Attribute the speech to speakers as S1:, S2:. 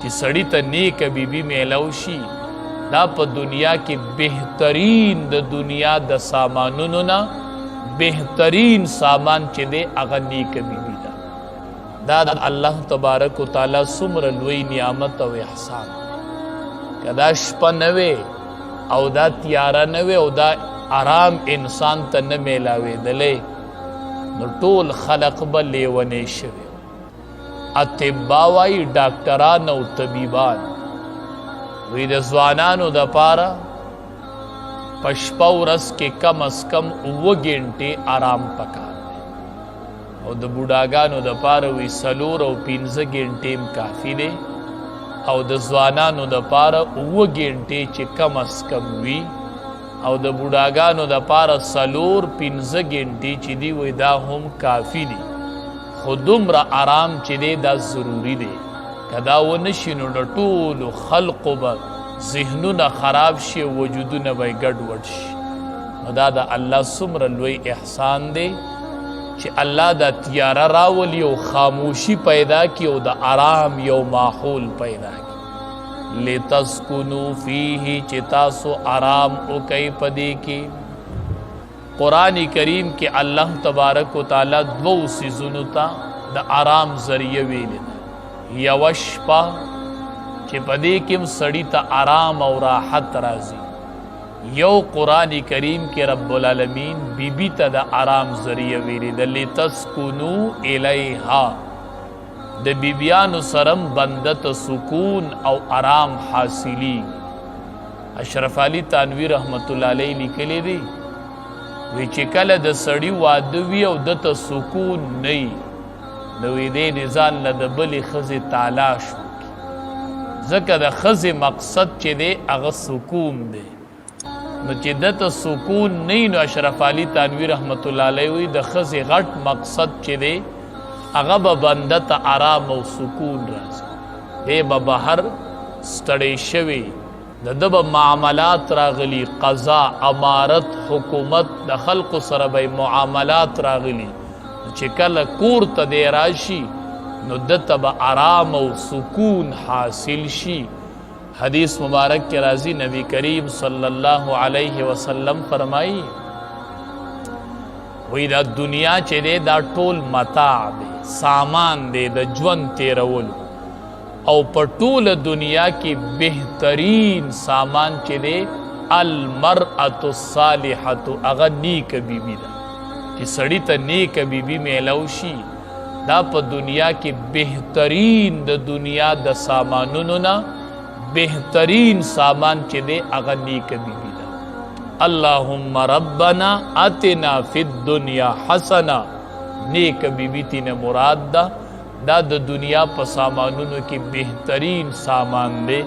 S1: چې سړی ته نیک بیبي میلاو شي دا په دنیا کې بهترین د دنیا د سامانونو نه بهترین سامان چې دی هغه نیک بیبي ده. دا د الله تبارک و تعالی څومره لوی نعمت او احسان. که دا شپه نه وې او دا تیاره نه وې او دا آرام انسان ته نه میلاوېدلی نو ټول خلق به لیونی شوي. اطبا وایي ډاکټران او طبیبان وی د ځوانانو دپاره په شپه ورځ کې کم از کم 7 غنټې آرام پکار دی او د بوډاګانو دپاره وی 4 او 5 غنټې هم کافي دی او د ځوانانو دپاره 7 غنټې چې کم از کم وي او د بوډاګانو دپاره 4-5 غنټې چې دی وی دا هم کافي دی. خو دومره آرام چې دی دا ضروري دی. که دا ونشي نو د ټولو خلقو به ذهنونه خراب شي وجودونه به یې ګډوډ شي. نو دا د الله څومره لوی احسان دی چې الله دا تیاره راولي او خاموشي پیدا کړي او د آرام یو ماحول پیدا کړي. لتسکنو فیه چې تاسو آرام وکئ په دې کې. قرآن کریم کې الله تبارک و تعالی 2 څیزونو ته د آرام ذریعه ویلي ده. یوه شپه چې په دې کې هم سړي ته آرام او راحت راځي. یو قرآن کریم کې رب العالمین بیبي ته د آرام ذریعه ویلي ده. لتسکنو الیها د بیبیانو سره بنده ته سکون او آرام حاصلی. اشرف علي تانوی رحمت الله علیه لیکلی دی وی چې کله د سړي واده وي او دته سکون نه وي نو وی دی ځان له د بلې ښځې تالاش وکړي ځکه د ښځې مقصد چې دی هغه سکون دی. نو چې دته سکون نه وي نو اشرف علي تانوي رحمت الله علیه وی د ښځې غټ مقصد چې دی هغه به بنده ته آرام او سکون راځي. دی به بهر ستړی شوی د ده به معاملات راغلي قضا امارت حکومت د خلقو سره به معاملات راغلي چې کله کور ته دی راشي نو دته به آرام او سکون حاصل شي. حدیث مبارک کې راځي نبی کریم صلی الله علیه وسلم فرمایي وی دا دنیا چې دی دا ټول متاع دی سامان دی د ژوند تیرولو او په ټوله دنیا کې بهترین سامان چې دی المرأة الصالحة هغه نیک بیبي ده. چې سړي ته نیک بیبي میلاو شي دا په دنیا کې بهترین د دنیا د سامانونو نه بهترین سامان چې دی هغه نیک بیبي ده. اللهم ربنا اتنا فی الدنیا حسنه نیک بیبي تینا مراد ده دا د دنیا په سامانونو کې بهترین سامان دی.